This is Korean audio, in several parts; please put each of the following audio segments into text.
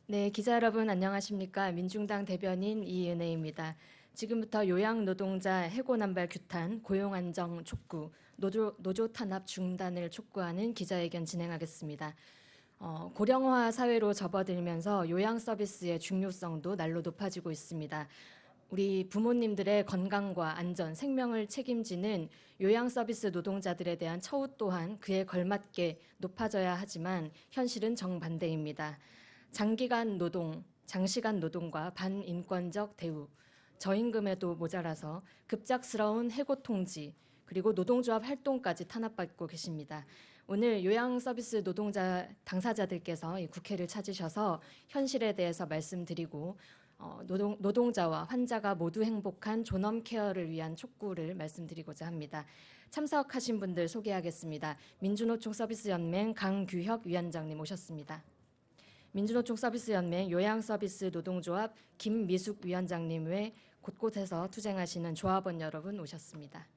네, 기자 여러분 안녕하십니까? 민중당 대변인 이은혜입니다. 지금부터 요양노동자 해고남발 규탄, 고용안정 촉구, 노조 탄압 중단을 촉구하는 기자회견 진행하겠습니다. 고령화 사회로 접어들면서 요양 서비스의 중요성도 날로 높아지고 있습니다. 우리 부모님들의 건강과 안전, 생명을 책임지는 요양 서비스 노동자들에 대한 처우 또한 그에 걸맞게 높아져야 하지만 현실은 정반대입니다. 장기간 노동, 장시간 노동과 반인권적 대우, 저임금에도 모자라서 급작스러운 해고 통지, 그리고 노동조합 활동까지 탄압받고 계십니다. 오늘 요양 서비스 노동자 당사자들께서 이 국회를 찾으셔서 현실에 대해서 말씀드리고 노동자와 환자가 모두 행복한 존엄 케어를 위한 촉구를 말씀드리고자 합니다. 참석하신 분들 소개하겠습니다. 민주노총 서비스연맹 강규혁 위원장님 오셨습니다. 민주노총 서비스연맹 요양서비스 노동조합 김미숙 위원장님 외 곳곳에서 투쟁하시는 조합원 여러분 오셨습니다.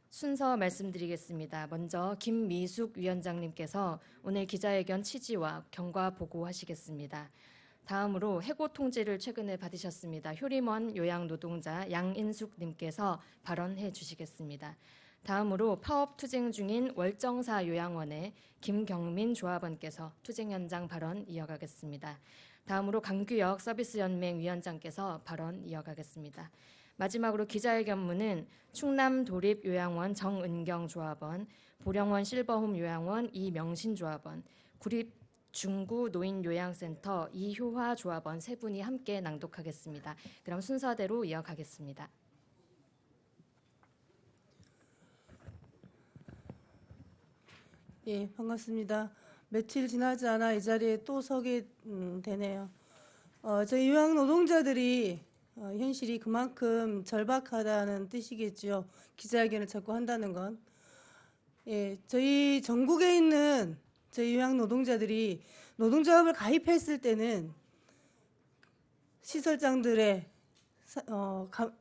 순서 말씀드리겠습니다. 먼저 김미숙 위원장님께서 오늘 기자회견 취지와 경과 보고하시겠습니다. 다음으로 해고 통지를 최근에 받으셨습니다. 효림원 요양노동자 양인숙님께서 발언해 주시겠습니다. 다음으로 파업 투쟁 중인 월정사 요양원의 김경민 조합원께서 투쟁 현장 발언 이어가겠습니다. 다음으로 강규혁 서비스연맹 위원장께서 발언 이어가겠습니다. 마지막으로 기자회견문은 충남 도립요양원 정은경 조합원, 보령원 실버홈 요양원 이명신 조합원, 구립 중구 노인요양센터 이효화 조합원 세 분이 함께 낭독하겠습니다. 그럼 순서대로 이어가겠습니다. 예, 반갑습니다. 며칠 지나지 않아 이 자리에 또 서게 되네요. 저희 요양 노동자들이 현실이 그만큼 절박하다는 뜻이겠죠. 기자회견을 자꾸 한다는 건. 예, 저희 전국에 있는 저희 요양 노동자들이 노동조합을 가입했을 때는 시설장들의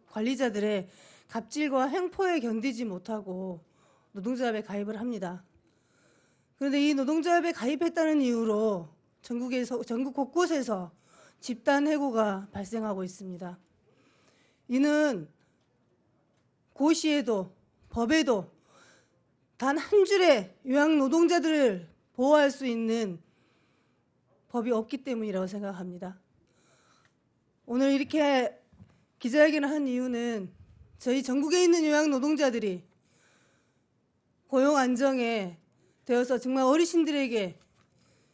관리자들의 갑질과 횡포에 견디지 못하고 노동조합에 가입을 합니다. 그런데 이 노동조합에 가입했다는 이유로 전국 곳곳에서 집단 해고가 발생하고 있습니다. 이는 고시에도 법에도 단 한 줄의 요양 노동자들을 보호할 수 있는 법이 없기 때문이라고 생각합니다. 오늘 이렇게 기자회견을 한 이유는 저희 전국에 있는 요양 노동자들이 고용 안정에 되어서 정말 어르신들에게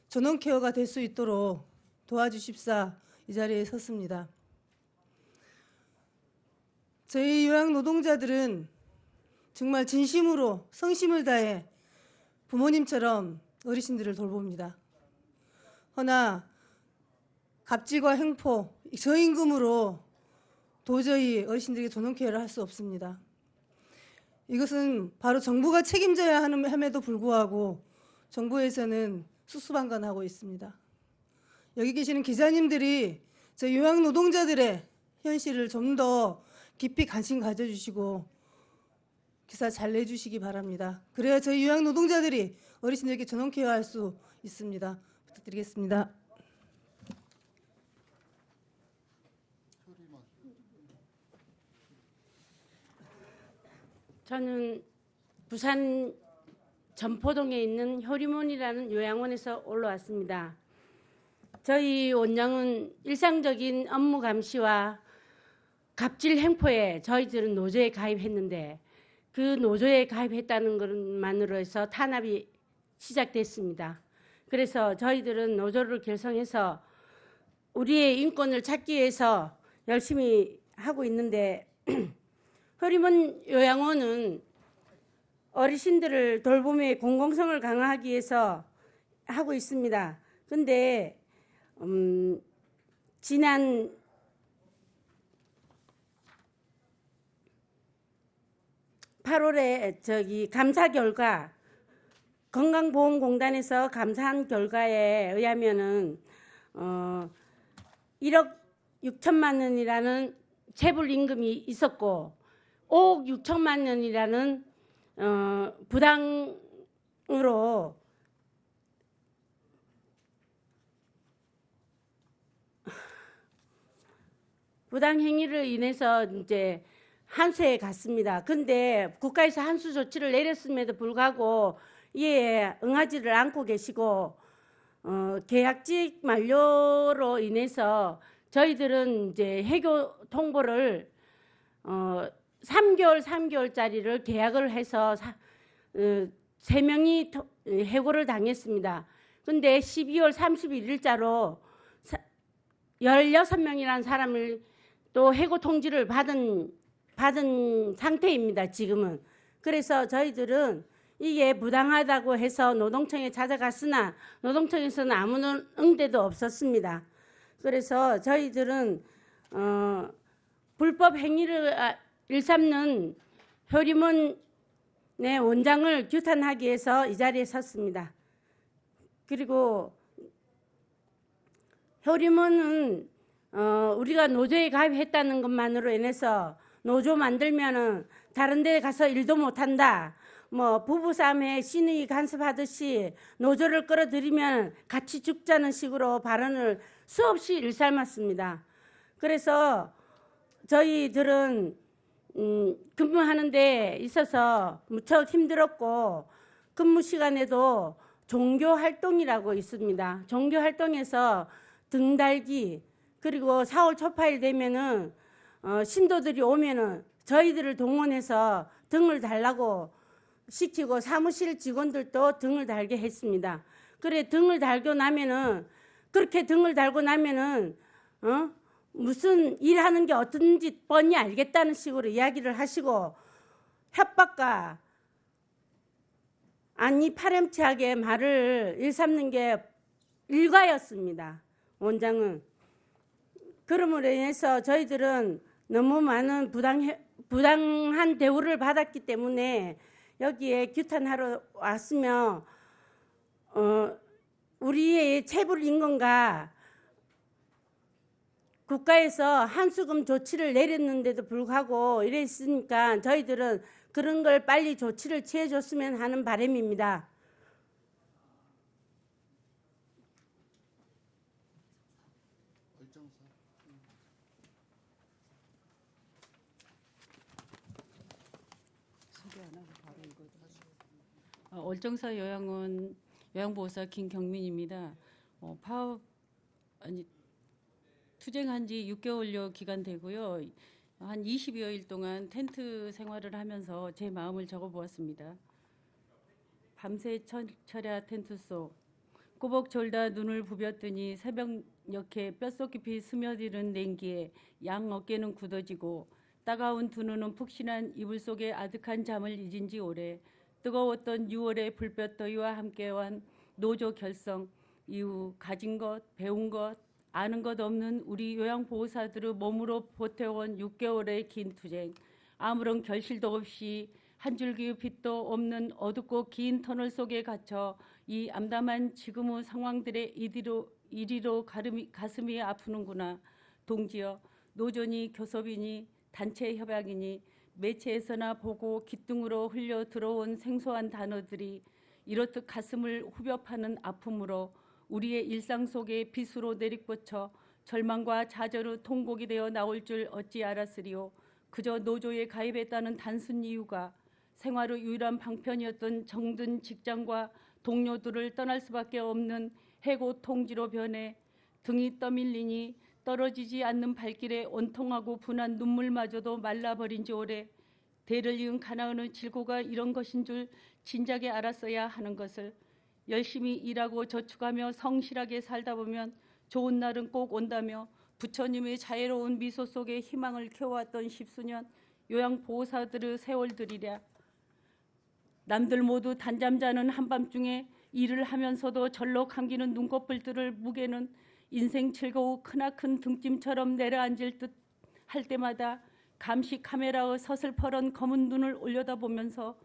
전원 케어가 될 수 있도록 도와주십사 이 자리에 섰습니다. 저희 요양 노동자들은 정말 진심으로 성심을 다해 부모님처럼 어르신들을 돌봅니다. 허나 갑질과 횡포, 저임금으로 도저히 어르신들에게 전원 케어를 할 수 없습니다. 이것은 바로 정부가 책임져야 함에도 불구하고 정부에서는 수수방관하고 있습니다. 여기 계시는 기자님들이 저희 요양 노동자들의 현실을 좀 더 깊이 관심 가져주시고 기사 잘 내주시기 바랍니다. 그래야 저희 요양 노동자들이 어르신들에게 전원 케어할 수 있습니다. 부탁드리겠습니다. 저는 부산 전포동에 있는 효림원이라는 요양원에서 올라왔습니다. 저희 원장은 일상적인 업무 감시와 갑질 횡포에 저희들은 노조에 가입했는데 그 노조에 가입했다는 것만으로 해서 탄압이 시작됐습니다. 그래서 저희들은 노조를 결성해서 우리의 인권을 찾기 위해서 열심히 하고 있는데 효림원 요양원은 어르신들을 돌봄의 공공성을 강화하기 위해서 하고 있습니다. 그런데 지난 (8월에) 감사 결과 건강보험공단에서 감사한 결과에 의하면은 1억 6천만 원이라는 체불 임금이 있었고 5억 6천만 원이라는 부당으로 부당 행위를 인해서 이제 한수에 갔습니다. 근데 국가에서 한수 조치를 내렸음에도 불구하고 이에 응하지를 않고 계시고 계약직 만료로 인해서 저희들은 이제 해고 통보를 3개월짜리를 계약을 해서 3명이 해고를 당했습니다. 근데 12월 31일자로 16명이라는 사람을 또 해고 통지를 받은 상태입니다. 지금은. 그래서 저희들은 이게 부당하다고 해서 노동청에 찾아갔으나 노동청에서는 아무 응대도 없었습니다. 그래서 저희들은 불법 행위를 일삼는 효림원의 원장을 규탄하기 위해서 이 자리에 섰습니다. 그리고 효림원은 우리가 노조에 가입했다는 것만으로 인해서 노조 만들면은 다른 데 가서 일도 못한다. 뭐 부부싸움에 신의 간섭하듯이 노조를 끌어들이면 같이 죽자는 식으로 발언을 수없이 일삼았습니다. 그래서 저희들은 근무하는 데 있어서 무척 힘들었고 근무 시간에도 종교 활동이라고 있습니다. 종교 활동에서 등 달기 그리고 4월 초파일 되면은 신도들이 오면은 저희들을 동원해서 등을 달라고 시키고 사무실 직원들도 등을 달게 했습니다. 그래 등을 달고 나면은 그렇게 등을 달고 나면은 무슨 일하는 게 어떤지 뻔히 알겠다는 식으로 이야기를 하시고 협박과 아니 파렴치하게 말을 일삼는 게 일과였습니다. 원장은. 그러므로 인해서 저희들은 너무 많은 부당한 대우를 받았기 때문에 여기에 규탄하러 왔으며 우리의 체불 임금과 국가에서 한수금 조치를 내렸는데도 불구하고 이랬으니까 저희들은 그런 걸 빨리 조치를 취해줬으면 하는 바람입니다. 월정사 요양원 요양보호사 김경민입니다. 투쟁한 지 6개월여 기간 되고요. 한 20여일 동안 텐트 생활을 하면서 제 마음을 적어보았습니다. 밤새 철야 텐트 속 꼬박 졸다 눈을 부볐더니 새벽녘에 뼛속 깊이 스며드는 냉기에 양 어깨는 굳어지고 따가운 두 눈은 푹신한 이불 속에 아득한 잠을 잊은 지 오래. 뜨거웠던 6월의 불볕더위와 함께한 노조 결성 이후 가진 것, 배운 것, 아는 것 없는 우리 요양보호사들의 몸으로 보태온 6개월의 긴 투쟁. 아무런 결실도 없이 한 줄기 빛도 없는 어둡고 긴 터널 속에 갇혀 이 암담한 지금의 상황들의 이리로 가슴이 아프는구나. 동지여, 노조니 교섭이니 단체 협약이니 매체에서나 보고 귓등으로 흘려 들어온 생소한 단어들이 이렇듯 가슴을 후벼 파는 아픔으로 우리의 일상 속에 빛으로 내리꽂혀 절망과 좌절의 통곡이 되어 나올 줄 어찌 알았으리요. 그저 노조에 가입했다는 단순 이유가 생활의 유일한 방편이었던 정든 직장과 동료들을 떠날 수밖에 없는 해고 통지로 변해 등이 떠밀리니 떨어지지 않는 발길에 온통하고 분한 눈물마저도 말라버린 지 오래. 대를 이은 가나안의 질고가 이런 것인 줄 진작에 알았어야 하는 것을. 열심히 일하고 저축하며 성실하게 살다 보면 좋은 날은 꼭 온다며 부처님의 자애로운 미소 속에 희망을 키워왔던 10수년 요양보호사들의 세월들이랴. 남들 모두 단잠 자는 한밤중에 일을 하면서도 절로 감기는 눈꺼풀들을 무게는 인생 즐거워 크나큰 등짐처럼 내려앉을 듯 할 때마다 감시 카메라의 서슬퍼런 검은 눈을 올려다보면서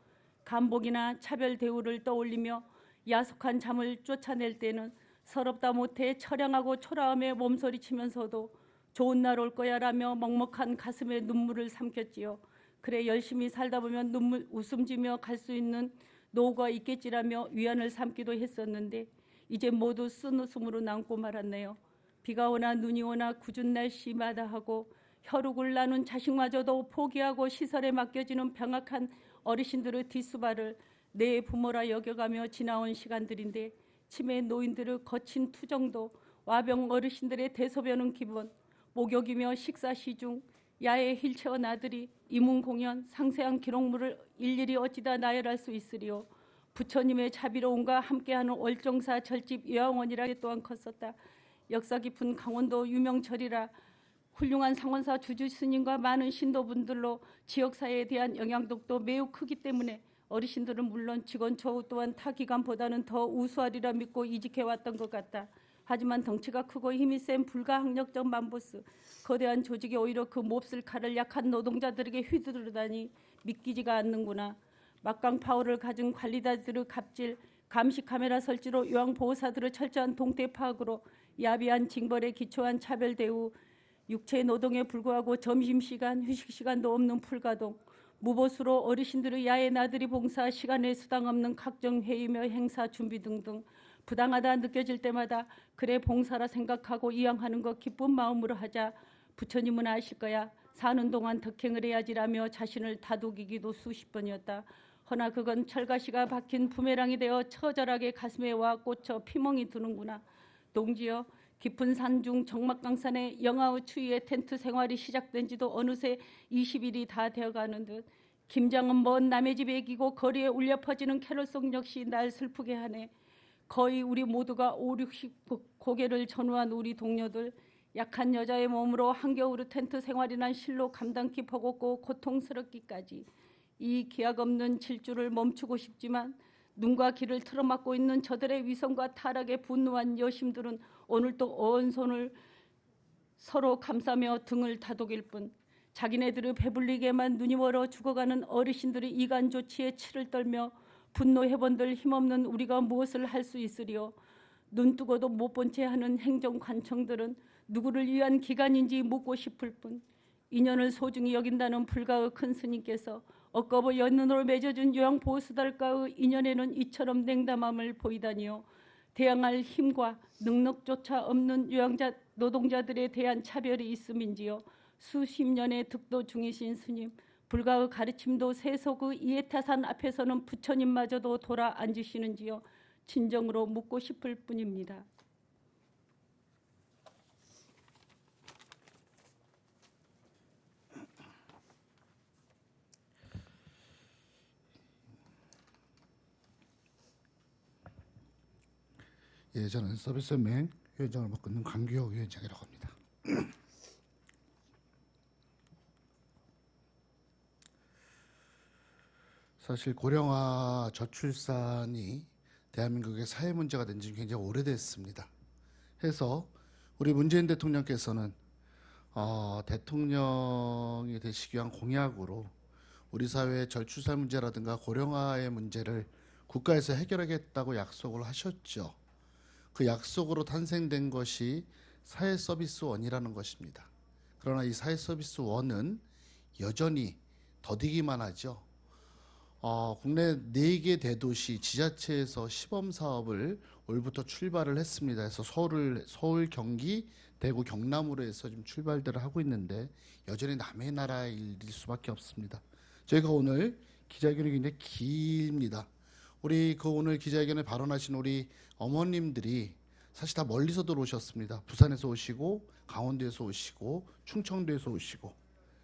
감복이나 차별 대우를 떠올리며 야속한 잠을 쫓아낼 때는 서럽다 못해 처량하고 초라함에 몸서리치면서도 좋은 날 올 거야라며 먹먹한 가슴에 눈물을 삼켰지요. 그래 열심히 살다 보면 웃음 지며 갈 수 있는 노후가 있겠지라며 위안을 삼기도 했었는데 이제 모두 쓴웃음으로 남고 말았네요. 비가 오나 눈이 오나 궂은 날씨마다 하고 혈육을 나눈 자식마저도 포기하고 시설에 맡겨지는 병약한 어르신들의 뒷수발을 내 부모라 여겨가며 지나온 시간들인데 치매 노인들의 거친 투정도 와병 어르신들의 대소변은 기본, 목욕이며 식사 시중 야외 휠체어 나들이 이문 공연 상세한 기록물을 일일이 어찌다 나열할 수 있으리요. 부처님의 자비로움과 함께하는 월정사 절집 요양원이라 또한 컸었다. 역사 깊은 강원도 유명절이라 훌륭한 상원사 주주 스님과 많은 신도분들로 지역사회에 대한 영향력도 매우 크기 때문에 어르신들은 물론 직원 처우 또한 타 기관보다는 더 우수하리라 믿고 이직해왔던 것 같다. 하지만 덩치가 크고 힘이 센 불가항력적 만보스, 거대한 조직이 오히려 그 몹쓸 칼을 약한 노동자들에게 휘두르다니 믿기지가 않는구나. 막강 파워를 가진 관리자들의 갑질, 감시 카메라 설치로 요양보호사들의 철저한 동태 파악으로 야비한 징벌에 기초한 차별 대우, 육체 노동에 불구하고 점심시간, 휴식시간도 없는 풀가동, 무보수로 어르신들의 야외 나들이 봉사 시간에 수당 없는 각종 회의며 행사 준비 등등 부당하다 느껴질 때마다 그래 봉사라 생각하고 이양하는 것 기쁜 마음으로 하자. 부처님은 아실 거야. 사는 동안 덕행을 해야지라며 자신을 다독이기도 수십 번이었다. 허나 그건 철가시가 박힌 부메랑이 되어 처절하게 가슴에 와 꽂혀 피멍이 드는구나. 동지여, 깊은 산중 정막강산의 영하의 추위에 텐트 생활이 시작된 지도 어느새 20일이 다 되어가는 듯 김장은 먼 남의 집에 이기고 거리에 울려 퍼지는 캐롤송 역시 날 슬프게 하네. 거의 우리 모두가 5, 60 고개를 전후한 우리 동료들, 약한 여자의 몸으로 한겨울의 텐트 생활이 난 실로 감당기 버겁고 고통스럽기까지 이 기약 없는 질주를 멈추고 싶지만 눈과 귀를 틀어막고 있는 저들의 위선과 타락에 분노한 여심들은 오늘 또 언손을 서로 감싸며 등을 다독일 뿐 자기네들의 배불리게만 눈이 멀어 죽어가는 어르신들의 이간 조치에 치를 떨며 분노해본들 힘없는 우리가 무엇을 할 수 있으리요. 눈 뜨고도 못 본 채 하는 행정관청들은 누구를 위한 기관인지 묻고 싶을 뿐 인연을 소중히 여긴다는 불가의 큰 스님께서 억거버 연눈으로 맺어준 요양보호수달과의 인연에는 이처럼 냉담함을 보이다니요. 대항할 힘과 능력조차 없는 요양자 노동자들에 대한 차별이 있음인지요. 수십 년의 득도 중이신 스님, 불가의 가르침도 세속의 이해타산 앞에서는 부처님마저도 돌아 앉으시는지요. 진정으로 묻고 싶을 뿐입니다. 예, 저는 서비스연맹 위원장을 맡고 있는 강규혁 위원장이라고 합니다. 사실 고령화 저출산이 대한민국의 사회 문제가 된 지 굉장히 오래됐습니다. 해서 우리 문재인 대통령께서는 대통령이 되시기 위한 공약으로 우리 사회의 저출산 문제라든가 고령화의 문제를 국가에서 해결하겠다고 약속을 하셨죠. 그 약속으로 탄생된 것이 사회서비스원이라는 것입니다. 그러나 이 사회서비스원은 여전히 더디기만 하죠. 국내 4개 대도시 지자체에서 시범사업을 올부터 출발을 했습니다. 그래서 서울, 경기, 대구, 경남으로 해서 좀 출발들을 하고 있는데 여전히 남의 나라의 일일 수밖에 없습니다. 저희가 오늘 기자회견이 굉장히 깁니다. 우리 오늘 기자회견에 발언하신 우리 어머님들이 사실 다 멀리서도 오셨습니다. 부산에서 오시고 강원도에서 오시고 충청도에서 오시고.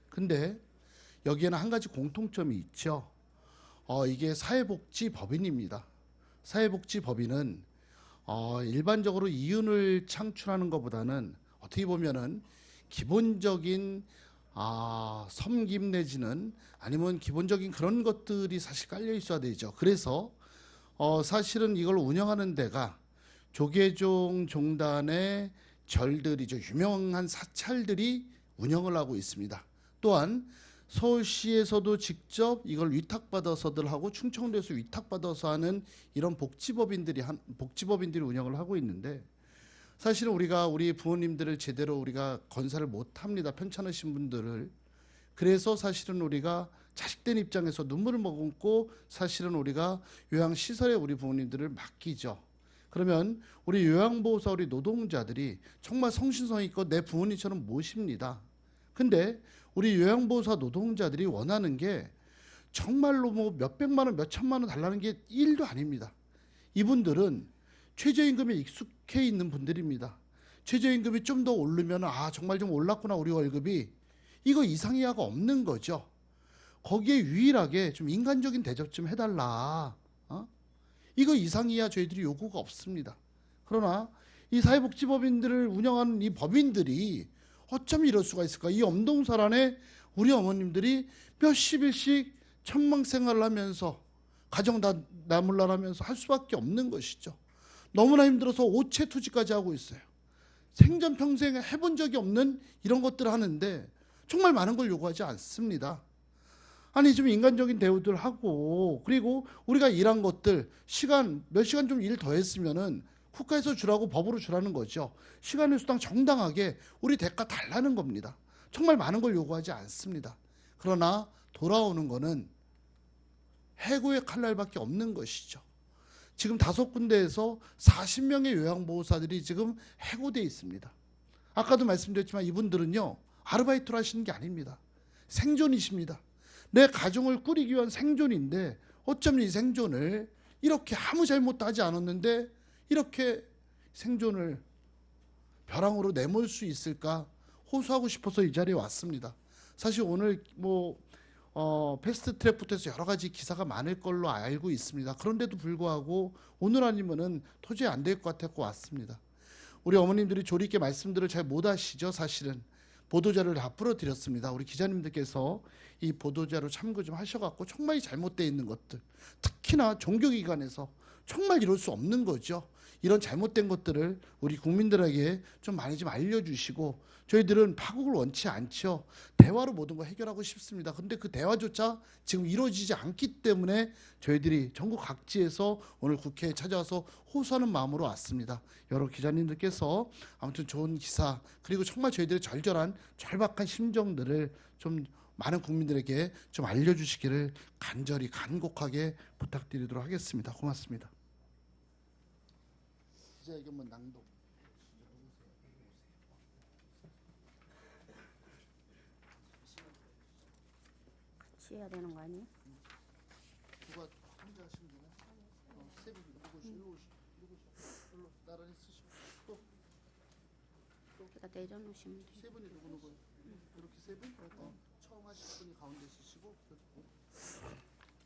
근데 여기에는 한 가지 공통점이 있죠. 이게 사회복지법인입니다. 사회복지법인은 일반적으로 이윤을 창출하는 것보다는 어떻게 보면은 기본적인 섬김 내지는 아니면 기본적인 그런 것들이 사실 깔려 있어야 되죠. 그래서 사실은 이걸 운영하는 데가 조계종 종단의 절들이죠. 유명한 사찰들이 운영을 하고 있습니다. 또한 서울시에서도 직접 이걸 위탁받아서들 하고 충청도에서 위탁받아서 하는 이런 복지법인들이 운영을 하고 있는데 사실은 우리 부모님들을 제대로 우리가 건사를 못합니다. 편찮으신 분들을. 그래서 사실은 우리가 자식된 입장에서 눈물을 머금고 사실은 우리가 요양시설에 우리 부모님들을 맡기죠. 그러면 우리 요양보호사 우리 노동자들이 정말 성신성의껏 내 부모님처럼 모십니다. 근데 우리 요양보호사 노동자들이 원하는 게 정말로 뭐 몇백만 원, 몇천만 원 달라는 게 일도 아닙니다. 이분들은 최저임금에 익숙해 있는 분들입니다. 최저임금이 좀 더 오르면 정말 좀 올랐구나 우리 월급이, 이거 이상 이하가 없는 거죠. 거기에 유일하게 좀 인간적인 대접 좀 해달라. 이거 이상 이하 저희들이 요구가 없습니다. 그러나 이 사회복지법인들을 운영하는 이 법인들이 어쩜 이럴 수가 있을까? 이 엄동설안에 우리 어머님들이 몇십 일씩 천막 생활을 하면서 가정 다 나물라라면서 할 수밖에 없는 것이죠. 너무나 힘들어서 오체 투지까지 하고 있어요. 생전 평생에 해본 적이 없는 이런 것들을 하는데 정말 많은 걸 요구하지 않습니다. 아니 좀 인간적인 대우들 하고, 그리고 우리가 일한 것들 몇 시간 좀 일 더 했으면은 국가에서 주라고 법으로 주라는 거죠. 시간의 수당 정당하게 우리 대가 달라는 겁니다. 정말 많은 걸 요구하지 않습니다. 그러나 돌아오는 거는 해고의 칼날밖에 없는 것이죠. 지금 5군데에서 40명의 요양보호사들이 지금 해고되어 있습니다. 아까도 말씀드렸지만 이분들은요, 아르바이트를 하시는 게 아닙니다. 생존이십니다. 내 가정을 꾸리기 위한 생존인데 어쩜 이 생존을 이렇게 아무 잘못도 하지 않았는데 이렇게 생존을 벼랑으로 내몰 수 있을까 호소하고 싶어서 이 자리에 왔습니다. 사실 오늘 패스트트랙부터 해서 여러 가지 기사가 많을 걸로 알고 있습니다. 그런데도 불구하고 오늘 아니면은 도저히 안 될 것 같아서 왔습니다. 우리 어머님들이 조리 있게 말씀들을 잘 못 하시죠. 사실은 보도자료를 다 풀어드렸습니다. 우리 기자님들께서 이 보도자료 참고 좀 하셔갖고 정말 잘못되어 있는 것들, 특히나 종교기관에서 정말 이럴 수 없는 거죠. 이런 잘못된 것들을 우리 국민들에게 좀 많이 좀 알려주시고, 저희들은 파국을 원치 않죠. 대화로 모든 걸 해결하고 싶습니다. 근데 그 대화조차 지금 이루어지지 않기 때문에 저희들이 전국 각지에서 오늘 국회에 찾아와서 호소하는 마음으로 왔습니다. 여러 기자님들께서 아무튼 좋은 기사, 그리고 정말 저희들의 절박한 심정들을 좀 많은 국민들에게 좀 알려주시기를 간절히 간곡하게 부탁드리도록 하겠습니다. 고맙습니다. 기자회견문 낭독. 같이 해야 되는 거 아니에요? 누가 혼자 하시면 되나? 세 분 일로 나란히 쓰시고 여기다 내려놓으시면 돼요. 세 분이 누구 이렇게 세 분? 처음 하실 분이 가운데 쓰시고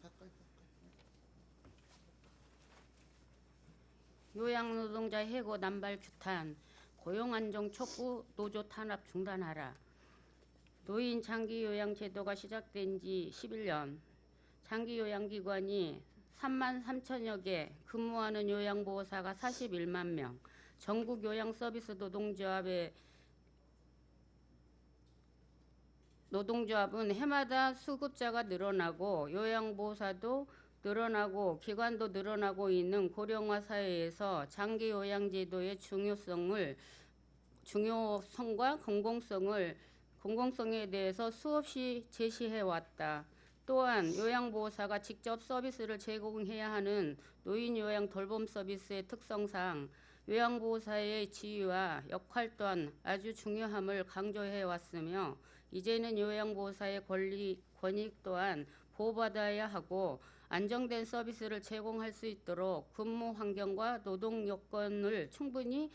가까이. 요양노동자 해고 남발 규탄, 고용안정 촉구, 노조 탄압 중단하라. 노인 장기요양 제도가 시작된 지 11년, 장기요양기관이 3만 3천여 개, 근무하는 요양보호사가 41만 명, 전국 요양서비스 노동조합은 해마다 수급자가 늘어나고 요양보호사도 늘어나고 기관도 늘어나고 있는 고령화 사회에서 장기요양제도의 중요성과 공공성에 대해서 수없이 제시해왔다. 또한 요양보호사가 직접 서비스를 제공해야 하는 노인요양 돌봄 서비스의 특성상 요양보호사의 지위와 역할 또한 아주 중요함을 강조해왔으며, 이제는 요양보호사의 권익 또한 보호받아야 하고 안정된 서비스를 제공할 수 있도록 근무 환경과 노동 여건을 충분히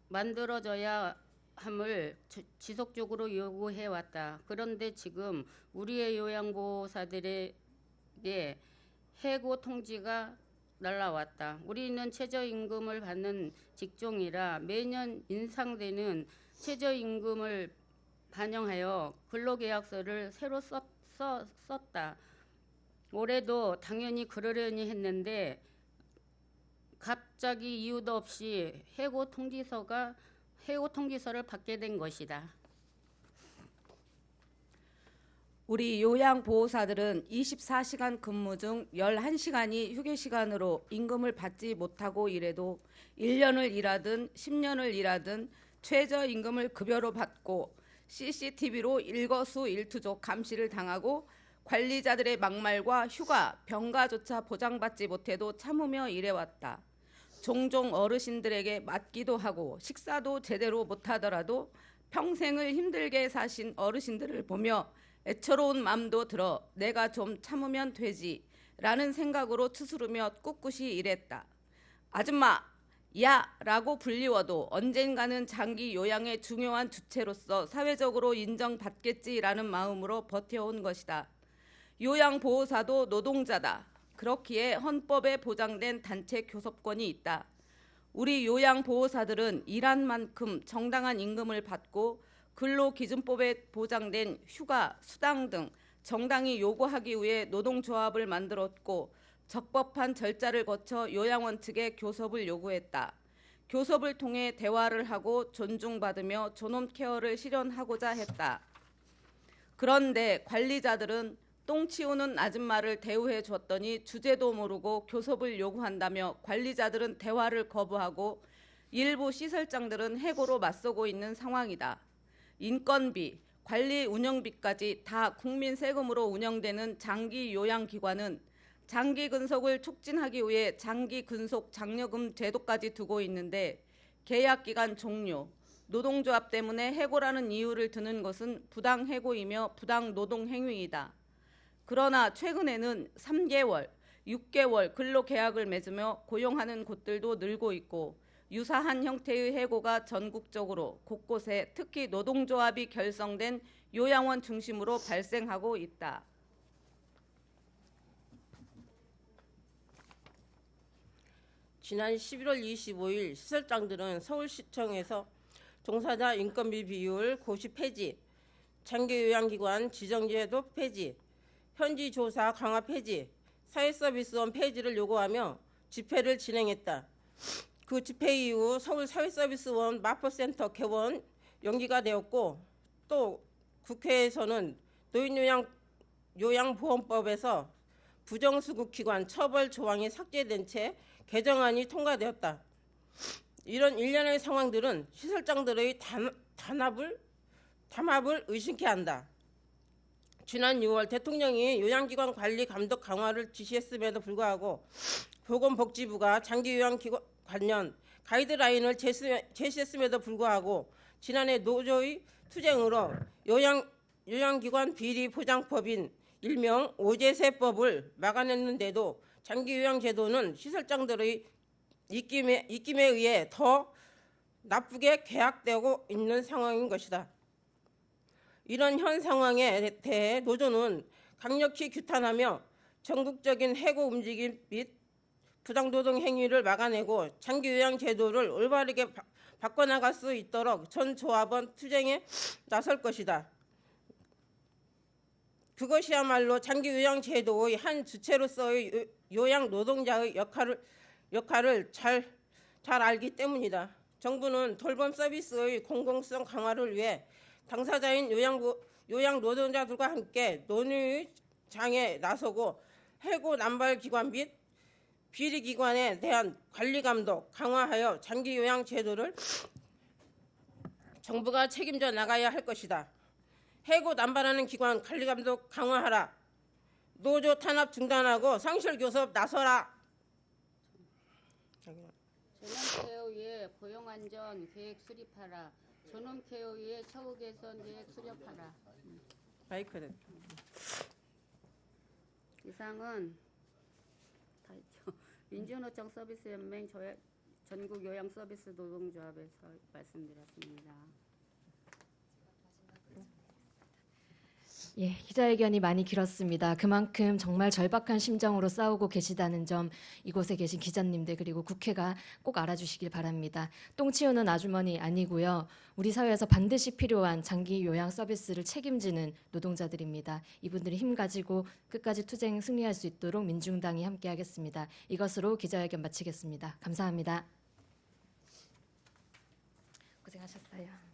만들어져야 함을 지속적으로 요구해왔다. 그런데 지금 우리의 요양보호사들에게 해고 통지가 날라왔다. 우리는 최저임금을 받는 직종이라 매년 인상되는 최저임금을 반영하여 근로계약서를 새로 썼다. 올해도 당연히 그러려니 했는데 갑자기 이유도 없이 해고 통지서를 받게 된 것이다. 우리 요양보호사들은 24시간 근무 중 11시간이 휴게시간으로 임금을 받지 못하고 일해도 1년을 일하든 10년을 일하든 최저임금을 급여로 받고 CCTV로 일거수일투족 감시를 당하고 관리자들의 막말과 휴가, 병가조차 보장받지 못해도 참으며 일해왔다. 종종 어르신들에게 맞기도 하고 식사도 제대로 못하더라도 평생을 힘들게 사신 어르신들을 보며 애처로운 마음도 들어 내가 좀 참으면 되지라는 생각으로 추스르며 꿋꿋이 일했다. 아줌마, 야! 라고 불리워도 언젠가는 장기 요양의 중요한 주체로서 사회적으로 인정받겠지라는 마음으로 버텨온 것이다. 요양보호사도 노동자다. 그렇기에 헌법에 보장된 단체 교섭권이 있다. 우리 요양보호사들은 일한 만큼 정당한 임금을 받고 근로기준법에 보장된 휴가, 수당 등 정당히 요구하기 위해 노동조합을 만들었고 적법한 절차를 거쳐 요양원 측에 교섭을 요구했다. 교섭을 통해 대화를 하고 존중받으며 존엄 케어를 실현하고자 했다. 그런데 관리자들은 똥 치우는 아줌마를 대우해 줬더니 주제도 모르고 교섭을 요구한다며 관리자들은 대화를 거부하고 일부 시설장들은 해고로 맞서고 있는 상황이다. 인건비, 관리 운영비까지 다 국민 세금으로 운영되는 장기 요양기관은 장기 근속을 촉진하기 위해 장기 근속 장려금 제도까지 두고 있는데 계약기간 종료, 노동조합 때문에 해고라는 이유를 드는 것은 부당 해고이며 부당 노동 행위이다. 그러나 최근에는 3개월, 6개월 근로계약을 맺으며 고용하는 곳들도 늘고 있고 유사한 형태의 해고가 전국적으로 곳곳에 특히 노동조합이 결성된 요양원 중심으로 발생하고 있다. 지난 11월 25일 시설장들은 서울시청에서 종사자 인건비 비율 고시 폐지, 장기요양기관 지정제도 폐지, 현지 조사 강화 폐지, 사회서비스원 폐지를 요구하며 집회를 진행했다. 그 집회 이후 서울 사회서비스원 마포센터 개원 연기가 되었고 또 국회에서는 노인요양보험법에서 부정수급기관 처벌 조항이 삭제된 채 개정안이 통과되었다. 이런 일련의 상황들은 시설장들의 담합을 의심케 한다. 지난 6월 대통령이 요양기관 관리 감독 강화를 지시했음에도 불구하고 보건복지부가 장기요양기관 관련 가이드라인을 제시했음에도 불구하고 지난해 노조의 투쟁으로 요양기관 비리 보장법인 일명 오제세법을 막아냈는데도 장기요양제도는 시설장들의 입김에 의해 더 나쁘게 계약되고 있는 상황인 것이다. 이런 현 상황에 대해 노조는 강력히 규탄하며 전국적인 해고 움직임 및 부당노동 행위를 막아내고 장기요양제도를 올바르게 바꿔나갈 수 있도록 전 조합원 투쟁에 나설 것이다. 그것이야말로 장기요양제도의 한 주체로서의 요양 노동자의 역할을 잘 알기 때문이다. 정부는 돌봄 서비스의 공공성 강화를 위해 당사자인 요양 노동자들과 함께 논의의 장에 나서고 해고 남발 기관 및 비리 기관에 대한 관리 감독 강화하여 장기 요양 제도를 정부가 책임져 나가야 할 것이다. 해고 남발하는 기관 관리 감독 강화하라. 노조 탄압 중단하고 상실 교섭 나서라. 전원 케어 위에 고용 안전 계획 수립하라. 전원 케어 위에 처우 개선 계획 수립하라. 마이크를. 이상은 다 있죠. 민주노총 서비스연맹 전국 요양 서비스 노동조합에서 말씀드렸습니다. 예, 기자회견이 많이 길었습니다. 그만큼 정말 절박한 심정으로 싸우고 계시다는 점 이곳에 계신 기자님들 그리고 국회가 꼭 알아주시길 바랍니다. 똥 치우는 아주머니 아니고요. 우리 사회에서 반드시 필요한 장기 요양 서비스를 책임지는 노동자들입니다. 이분들이 힘 가지고 끝까지 투쟁 승리할 수 있도록 민중당이 함께하겠습니다. 이것으로 기자회견 마치겠습니다. 감사합니다. 고생하셨어요.